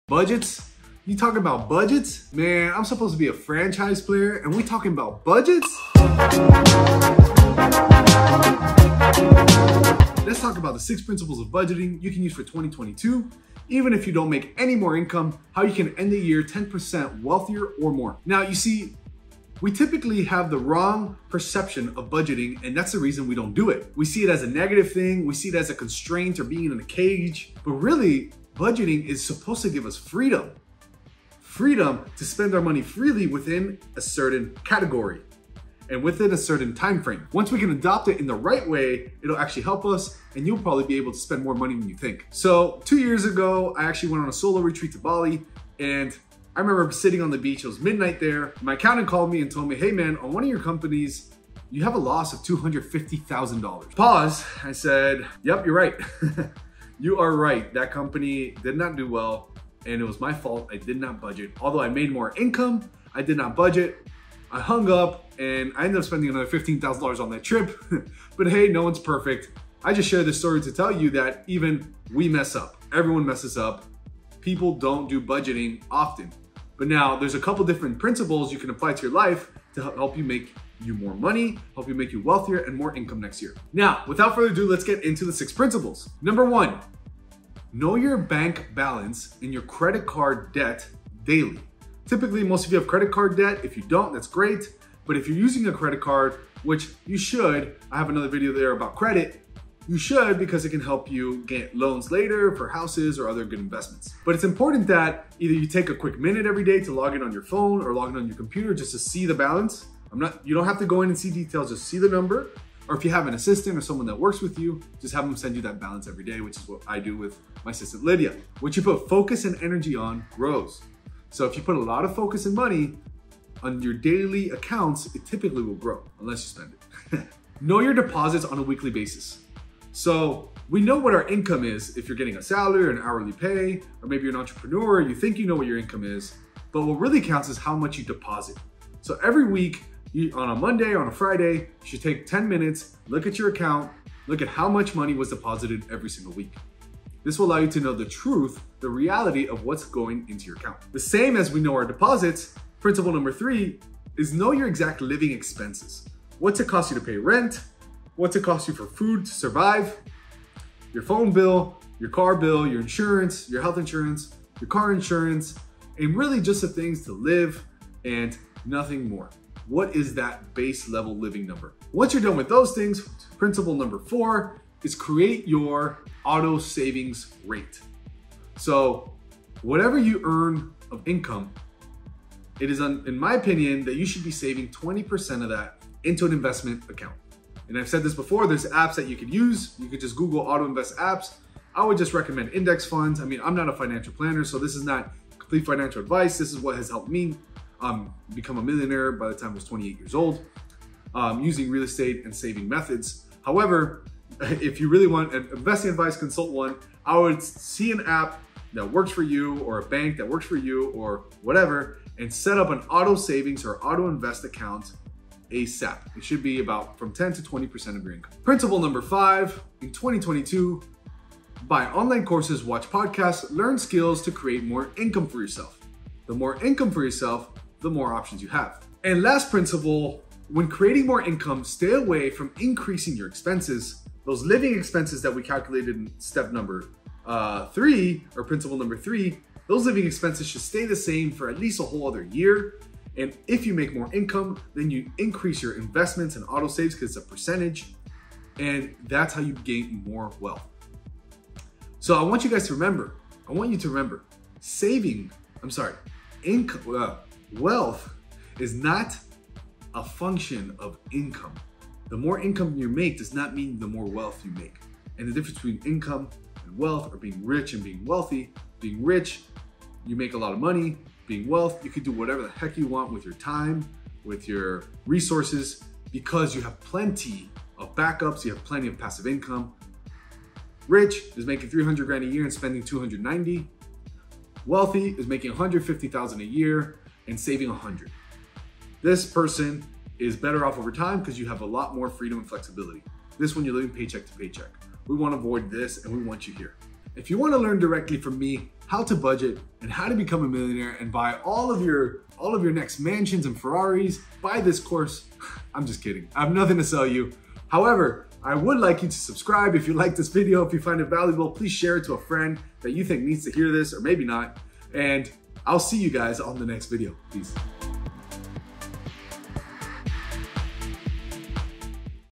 Budgets? You talking about budgets? Man, I'm supposed to be a franchise player and we talking about budgets? Let's talk about the 6 principles of budgeting you can use for 2022. Even if you don't make any more income, how you can end the year 10% wealthier or more. Now, you see, we typically have the wrong perception of budgeting, and that's the reason we don't do it. We see it as a negative thing, we see it as a constraint or being in a cage, but really, budgeting is supposed to give us freedom. Freedom to spend our money freely within a certain category and within a certain time frame. Once we can adopt it in the right way, it'll actually help us and you'll probably be able to spend more money than you think. So 2 years ago, I actually went on a solo retreat to Bali, and I remember sitting on the beach, it was midnight there. My accountant called me and told me, hey man, on one of your companies, you have a loss of $250,000. Pause, I said, yep, you're right. You are right, that company did not do well and it was my fault, I did not budget. Although I made more income, I did not budget. I hung up and I ended up spending another $15,000 on that trip. But hey, no one's perfect. I just share this story to tell you that even we mess up. Everyone messes up. People don't do budgeting often. But now there's a couple different principles you can apply to your life to help you make you more money, help you make you wealthier and more income next year. Now, without further ado, let's get into the 6 principles. Number 1, know your bank balance and your credit card debt daily. Typically, most of you have credit card debt. If you don't, that's great. But if you're using a credit card, which you should, I have another video there about credit, you should because it can help you get loans later for houses or other good investments. But it's important that either you take a quick minute every day to log in on your phone or log in on your computer just to see the balance. You don't have to go in and see details, just see the number. Or if you have an assistant or someone that works with you, just have them send you that balance every day, which is what I do with my assistant Lydia. What you put focus and energy on grows. So if you put a lot of focus and money on your daily accounts, it typically will grow unless you spend it. Know your deposits on a weekly basis. So we know what our income is if you're getting a salary or an hourly pay, or maybe you're an entrepreneur, you think you know what your income is, but what really counts is how much you deposit. So every week, on a Monday or on a Friday, you should take 10 minutes, look at your account, look at how much money was deposited every single week. This will allow you to know the truth, the reality of what's going into your account. The same as we know our deposits, principle number 3 is know your exact living expenses. What's it cost you to pay rent? What's it cost you for food to survive? Your phone bill, your car bill, your insurance, your health insurance, your car insurance, and really just the things to live and nothing more. What is that base level living number? Once you're done with those things, principle number 4 is create your auto savings rate. So whatever you earn of income, it is, in my opinion, that you should be saving 20% of that into an investment account. And I've said this before, there's apps that you could use. You could just Google auto invest apps. I would just recommend index funds. I mean, I'm not a financial planner, so this is not complete financial advice. This is what has helped me become a millionaire by the time I was 28 years old, using real estate and saving methods. However, if you really want an investing advice, consult one. I would see an app that works for you or a bank that works for you or whatever and set up an auto savings or auto invest account ASAP. It should be about from 10 to 20% of your income. Principle number 5, in 2022, buy online courses, watch podcasts, learn skills to create more income for yourself. The more income for yourself, the more options you have. And last principle, when creating more income, stay away from increasing your expenses. Those living expenses that we calculated in step number 3, or principle number 3, those living expenses should stay the same for at least a whole other year. And if you make more income, then you increase your investments and auto saves because it's a percentage. And that's how you gain more wealth. So I want you guys to remember, wealth is not a function of income. The more income you make does not mean the more wealth you make. And the difference between income and wealth, or being rich and being wealthy, being rich, you make a lot of money. Being wealth, you can do whatever the heck you want with your time, with your resources, because you have plenty of backups, you have plenty of passive income. Rich is making 300 grand a year and spending 290. Wealthy is making 150,000 a year and saving 100. This person is better off over time because you have a lot more freedom and flexibility. This one, you're living paycheck to paycheck. We want to avoid this and we want you here. If you want to learn directly from me how to budget and how to become a millionaire and buy all of your next mansions and Ferraris, buy this course. I'm just kidding. I have nothing to sell you. However, I would like you to subscribe if you like this video. If you find it valuable, please share it to a friend that you think needs to hear this, or maybe not. And I'll see you guys on the next video. Peace.